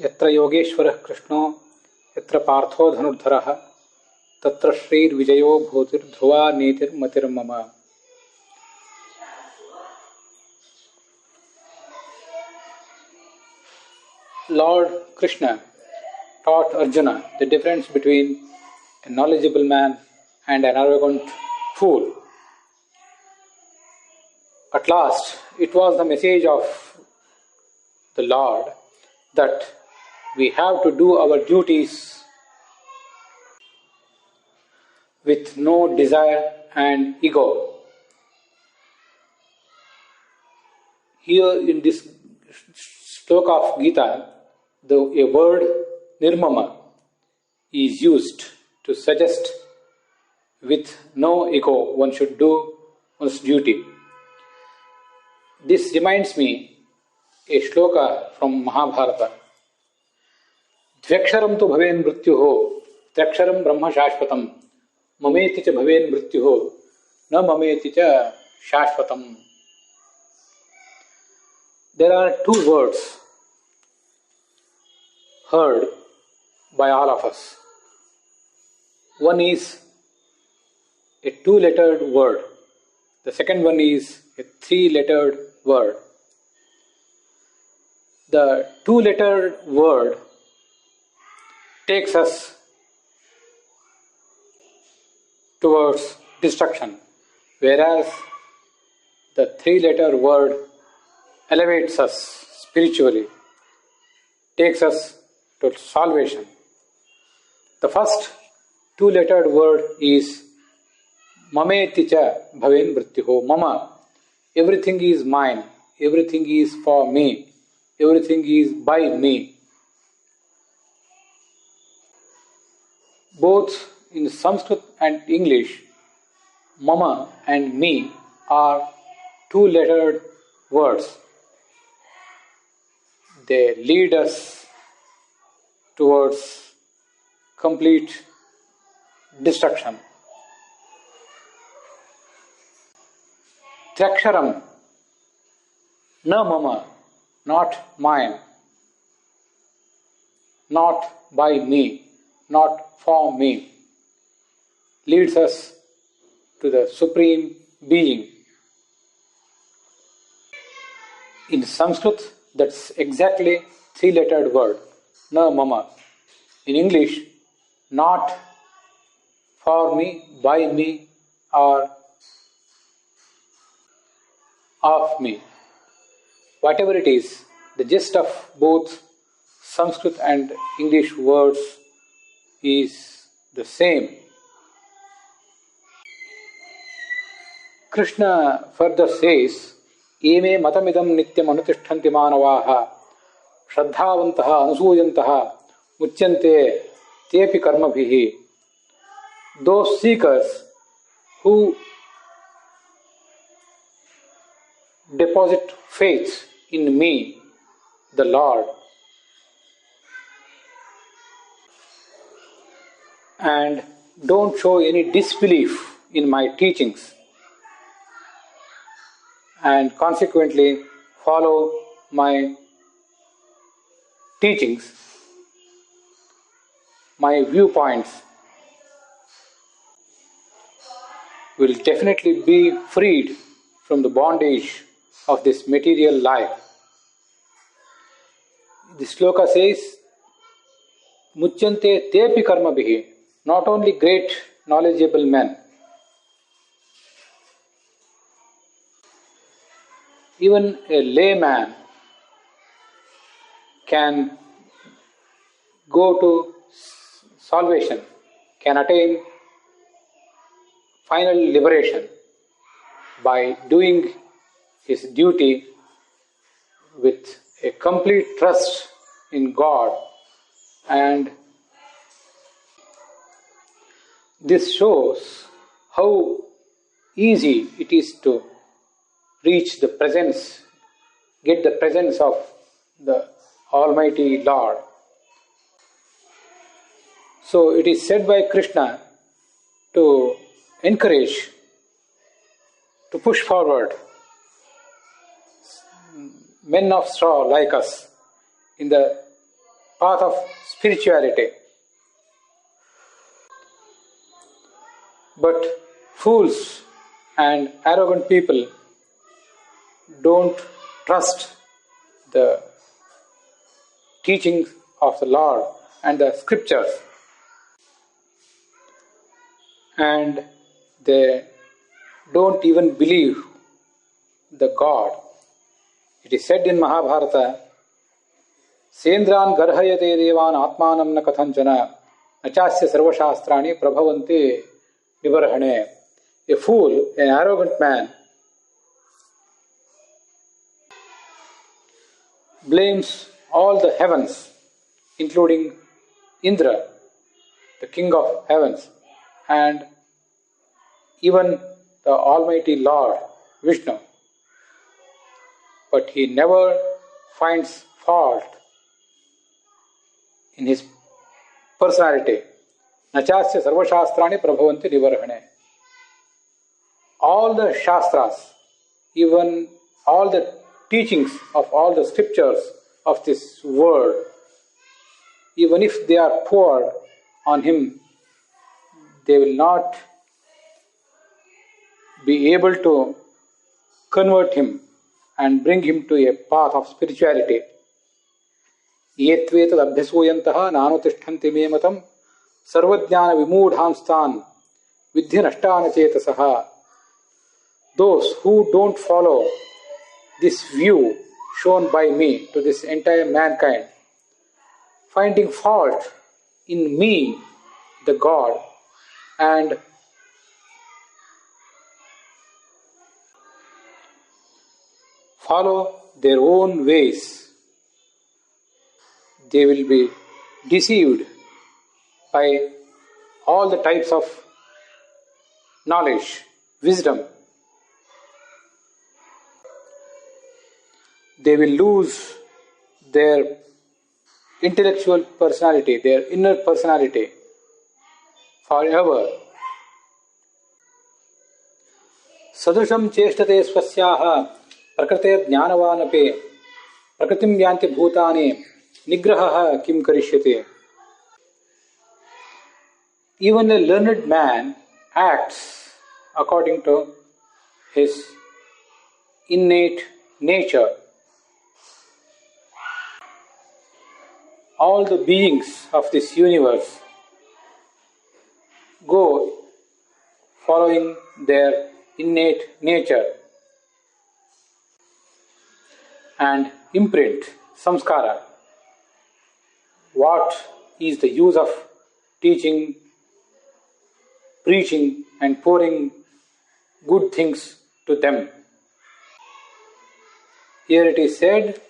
यत्र योगेश्वरः कृष्णो यत्र पार्थो धनुर्धरः तत्र श्रीर्विजयो भूतिर्ध्रुवा नीतिर्मतिर्मम. Lord Krishna taught Arjuna the difference between a knowledgeable man and an arrogant fool. At last, it was the message of the Lord that we have to do our duties with no desire and ego. Here in this sloka of Gita, a word nirmama is used to suggest with no ego one should do one's duty. This reminds me a shloka from Mahabharata. Dvyaksharam tu bhaven mrityuho, traksharam brahma shashvatam, mameti cha bhaven mrityuho, na mameti cha shashvatam. There are two words heard by all of us. One is a two-lettered word. The second one is a three-lettered word. The two-lettered word takes us towards destruction, whereas the three-letter word elevates us spiritually, takes us to salvation. The first two-lettered word is Mameti cha bhaven mrityuho. Mama. Everything is mine. Everything is for me. Everything is by me. Both in Sanskrit and English, mama and me are two-lettered words. They lead us towards complete destruction. Traksharam, na mama, not mine, not by me, not for me, leads us to the Supreme Being. In Sanskrit, that's exactly three-lettered word, na mama. In English, not for me, by me, or of me. Whatever it is, the gist of both Sanskrit and English words is the same. Krishna further says, Eme matamidam nityam anutishtanti manavaha shraddhavantaha anusooyantaha muchyante tepi karmabhihi. Those seekers who deposit faith in me, the Lord, and don't show any disbelief in my teachings, and consequently follow my teachings, my viewpoints, will definitely be freed from the bondage of this material life. The sloka says, Muchyante tepi karmabhihi. Not only great knowledgeable men, even a layman can go to salvation, can attain final liberation by doing his duty with a complete trust in God. And this shows how easy it is to reach the presence, get the presence of the Almighty Lord. So it is said by Krishna to encourage, to push forward men of straw like us in the path of spirituality. But fools and arrogant people don't trust the teachings of the Lord and the scriptures, and they don't even believe the God. It is said in Mahabharata, Sendran garhayate devan atmanam na kathanchana nachasya sarvashastrani prabhavanti vivarhane. A fool, an arrogant man, blames all the heavens, including Indra, the king of heavens, and even the Almighty Lord, Vishnu. But he never finds fault in his personality. Nachasya sarvashastrani prabhavanti nivarhane. All the shastras, even all the teachings of all the scriptures of this world, even if they are poured on him, they will not be able to convert him and bring him to a path of spirituality. Yetvetad abhyasuyantaha nanutishtanti me matam sarvajnana vimudhamstan vidhi nashtana chetasaha. Those who don't follow this view shown by me to this entire mankind, finding fault in me, the God, and follow their own ways, they will be deceived by all the types of knowledge, wisdom. They will lose their intellectual personality, their inner personality forever. Sadrusham cheshtate swasyaha prakrite jnanavanape prakritim yanti bhutani nigrahaha kim karishyate. Even a learned man acts according to his innate nature. All the beings of this universe go following their innate nature and imprint, samskara. What is the use of teaching, preaching and pouring good things to them? Here it is said,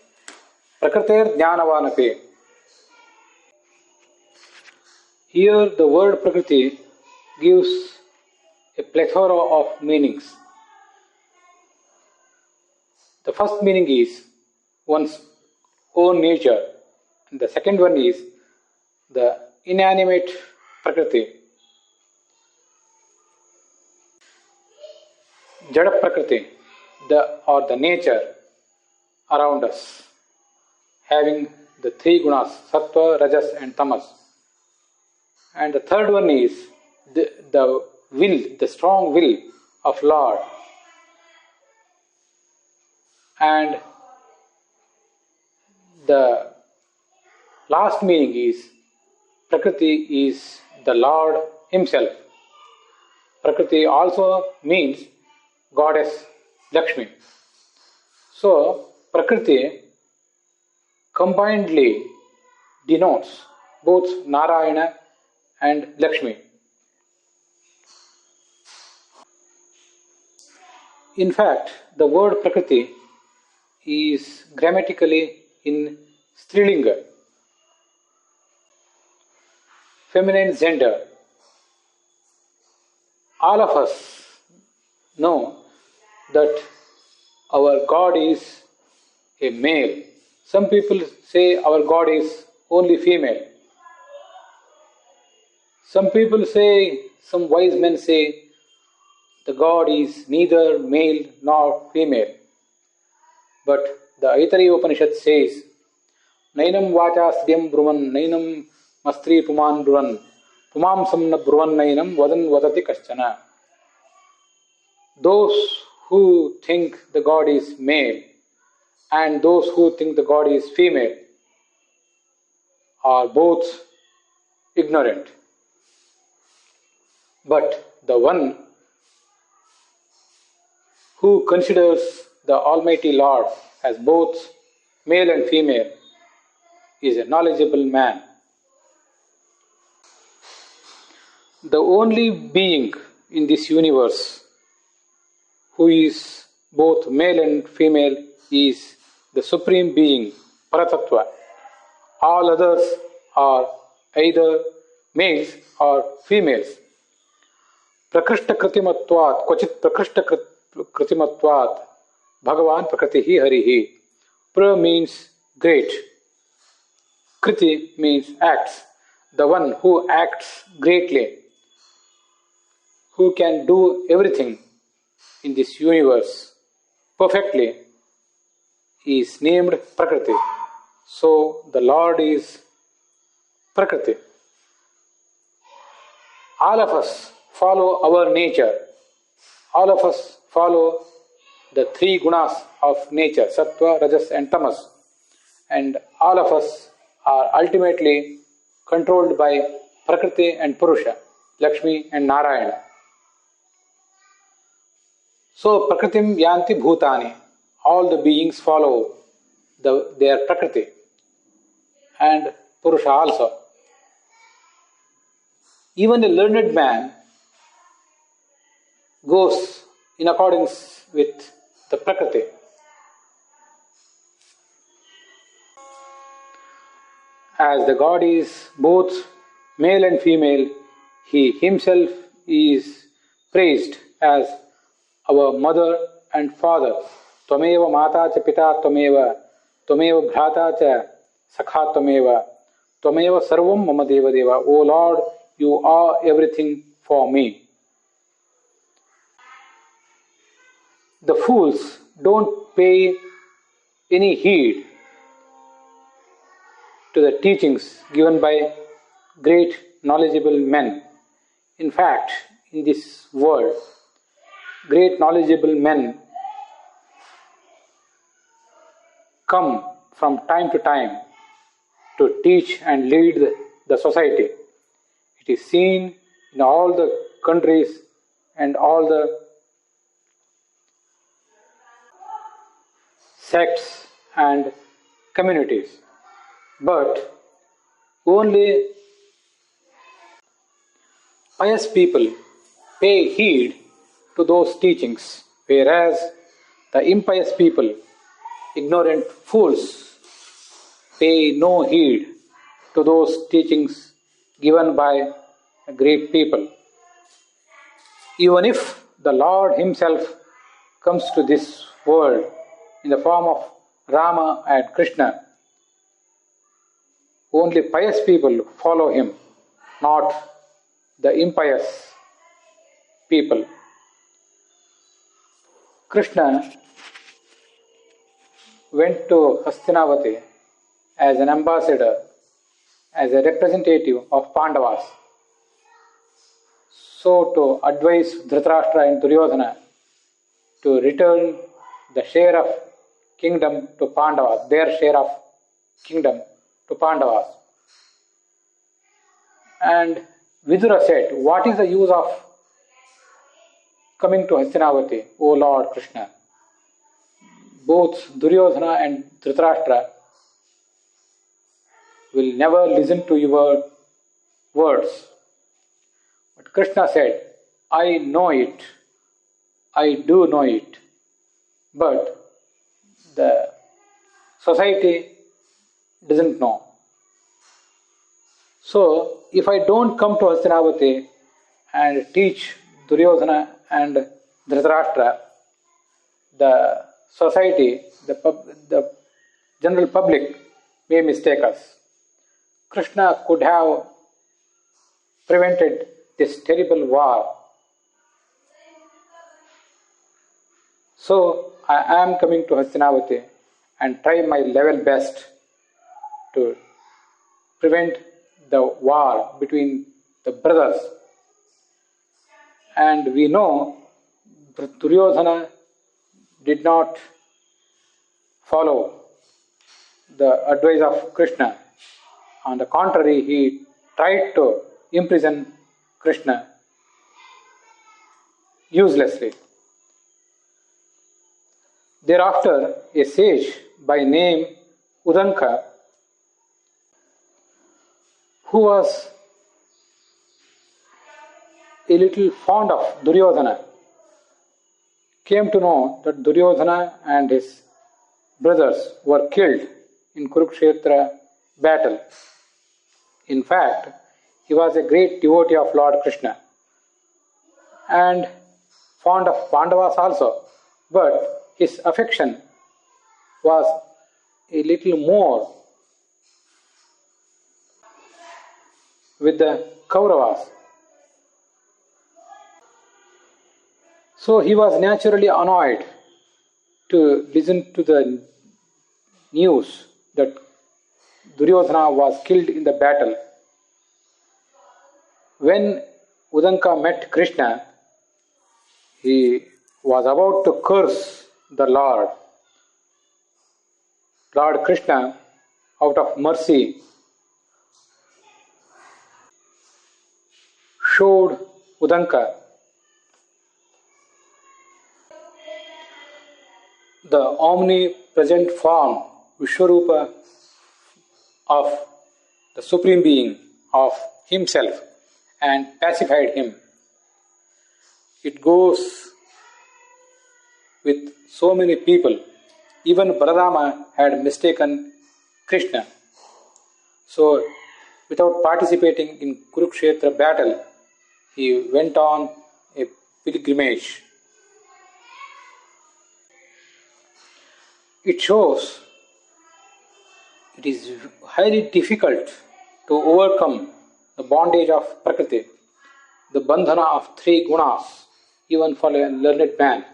prakriter jnanavanape. Here the word prakriti gives a plethora of meanings. The first meaning is one's own nature, and the second one is the inanimate prakriti, jada prakriti, or the nature around us, having the three gunas, sattva, rajas and tamas. And the third one is the will, the strong will of Lord. And the last meaning is Prakriti is the Lord Himself. Prakriti also means Goddess Lakshmi. So, Prakriti combinedly denotes both Narayana and Lakshmi. In fact, the word Prakriti is grammatically in Strilinga, feminine gender. All of us know that our God is a male. Some people say our God is only female. Some people say, some wise men say, the God is neither male nor female. But the Aitareya Upanishad says, Nainam vacha striyam bruvan, nainam mastri puman bruvan, pumam samna bruvan nainam vadan vadati kaschana. Those who think the God is male and those who think the God is female are both ignorant. But the one who considers the Almighty Lord as both male and female is a knowledgeable man. The only being in this universe who is both male and female is the Supreme Being, Paratattva. All others are either males or females. Prakrishta kritimatvat, kvachit prakrishta kritimatvat, Bhagavan prakritihi harihi. Pra means great. Kriti means acts. The one who acts greatly, who can do everything in this universe perfectly, is named Prakriti. So the Lord is Prakriti. All of us follow our nature. All of us follow the three gunas of nature, Sattva, Rajas and Tamas. And all of us are ultimately controlled by Prakriti and Purusha, Lakshmi and Narayana. So Prakritim yanti bhutani. All the beings follow their Prakriti and Purusha also. Even a learned man goes in accordance with the Prakriti. As the God is both male and female, He Himself is praised as our mother and father. Tvameva mata cha pita tvameva, tvameva bhrata cha sakha tvameva, tvameva sarvam mama deva deva. O Lord, you are everything for me. The fools don't pay any heed to the teachings given by great knowledgeable men. In fact, in this world, great knowledgeable men come from time to time to teach and lead the society. It is seen in all the countries and all the sects and communities. But only pious people pay heed to those teachings, whereas the impious people, ignorant fools, pay no heed to those teachings given by great people. Even if the Lord Himself comes to this world in the form of Rama and Krishna, only pious people follow Him, not the impious people. Krishna went to Hastinavati as an ambassador, as a representative of Pandavas, so to advise Dhritarashtra and Duryodhana to return the share of kingdom to Pandavas, their share of kingdom to Pandavas. And Vidura said, what is the use of coming to Hastinavati, O Lord Krishna? Both Duryodhana and Dhritarashtra will never listen to your words. But Krishna said, I know it, I do know it, but the society doesn't know. So, if I don't come to Hastinavati and teach Duryodhana and Dhritarashtra, the society, the general public may mistake us. Krishna could have prevented this terrible war. So, I am coming to Hastinavati and try my level best to prevent the war between the brothers. And we know Duryodhana did not follow the advice of Krishna. On the contrary, he tried to imprison Krishna uselessly. Thereafter, a sage by name Udanka, who was a little fond of Duryodhana, came to know that Duryodhana and his brothers were killed in Kurukshetra battle. In fact, he was a great devotee of Lord Krishna and fond of Pandavas also, but his affection was a little more with the Kauravas. So he was naturally annoyed to listen to the news that Duryodhana was killed in the battle. When Udanka met Krishna, he was about to curse the Lord. Lord Krishna, out of mercy, showed Udanka the omnipresent form, Vishwarupa, of the Supreme Being, of Himself, and pacified him. It goes with so many people. Even Balarama had mistaken Krishna. So, without participating in Kurukshetra battle, he went on a pilgrimage. It shows it is highly difficult to overcome the bondage of Prakriti, the bandhana of three gunas, even for a learned man.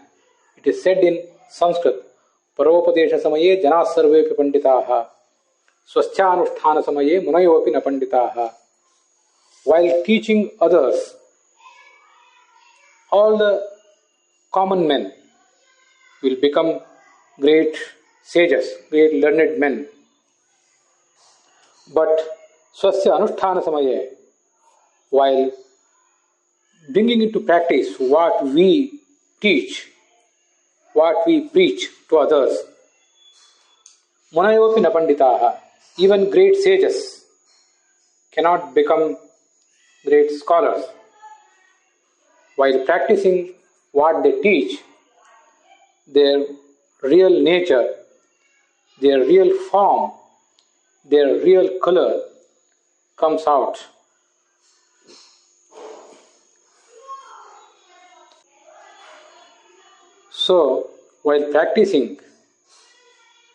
It is said in Sanskrit, Paropadesha samaye jana sarvepi panditaha, swasthyanusthana samaye munayopi na panditaha. While teaching others, all the common men will become great sages, great learned men. But swasya anusthana samaye, while bringing into practice what we teach, what we preach to others, munayopi na panditaha, even great sages cannot become great scholars. While practicing what they teach, their real nature, their real form, their real color comes out. So, while practicing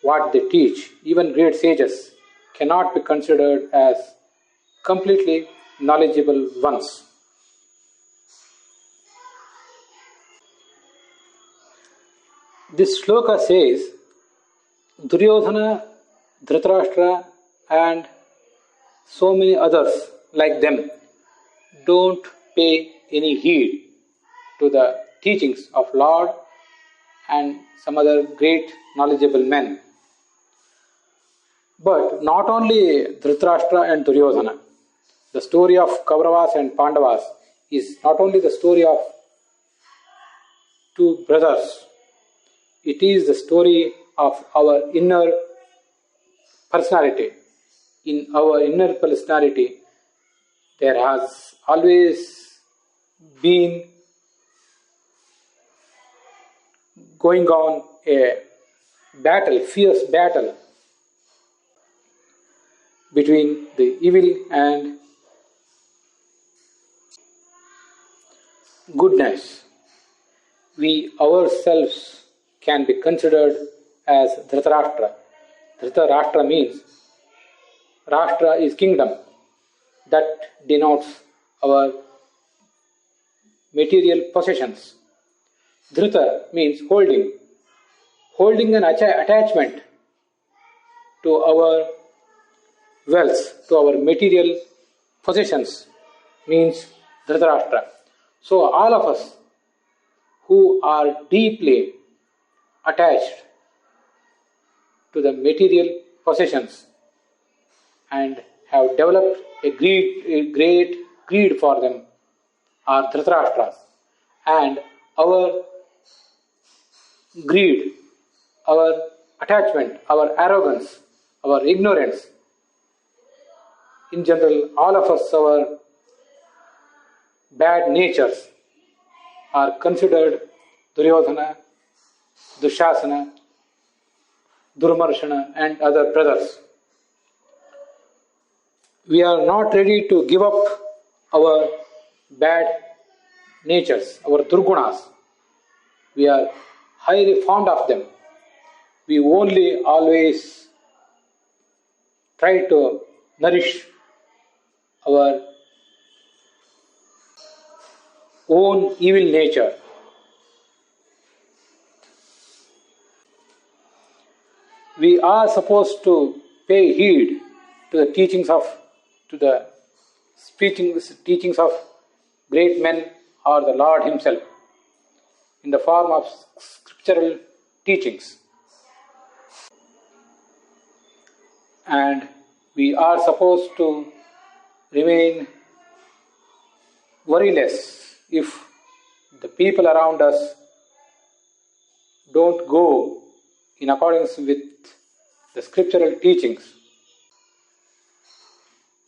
what they teach, even great sages cannot be considered as completely knowledgeable ones. This shloka says, Duryodhana, Dhritarashtra and so many others like them don't pay any heed to the teachings of Lord and some other great knowledgeable men. But not only Dhritarashtra and Duryodhana, the story of Kauravas and Pandavas is not only the story of two brothers, it is the story of our inner personality. In our inner personality, there has always been going on a battle, fierce battle between the evil and goodness. We ourselves can be considered as Dhritarashtra. Dhritarashtra means Rashtra is kingdom. That denotes our material possessions. Dhrita means holding. Holding an attachment to our wealth, to our material possessions, means Dhritarashtra. So all of us who are deeply attached to the material possessions and have developed a great greed for them are Dhritarashtras. And our greed, our attachment, our arrogance, our ignorance, in general, all of us, our bad natures are considered Duryodhana, Dushasana, Durmarshana, and other brothers. We are not ready to give up our bad natures, our Durgunas. We are highly fond of them. We only always try to nourish our own evil nature. We are supposed to pay heed to the teachings of great men or the Lord Himself in the form of scriptural teachings. And we are supposed to remain worryless if the people around us don't go in accordance with the scriptural teachings.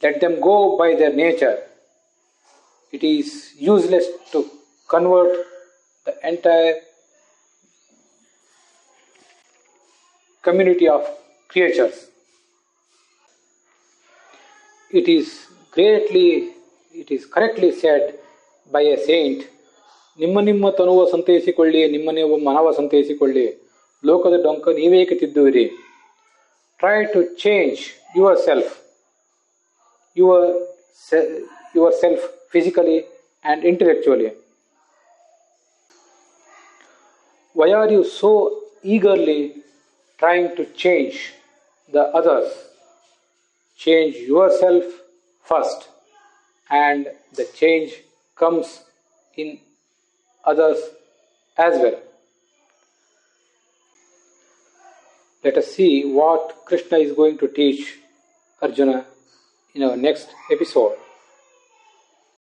Let them go by their nature. It is useless to convert the entire community of creatures. It is correctly said by a saint, ನಿಮ್ಮ ತನುವ ಸಂತೈಸಿಕೊಳ್ಳಿ, ನಿಮ್ಮ ಮನವ ಸಂತೈಸಿಕೊಳ್ಳಿ, ಲೋಕದ ಡೊಂಕ ನೀವೇಕೆ ತಿದ್ದುವಿರಿ. Try to change yourself physically and intellectually. Why are you so eagerly trying to change the others? Change yourself first, and the change comes in others as well. Let us see what Krishna is going to teach Arjuna in our next episode.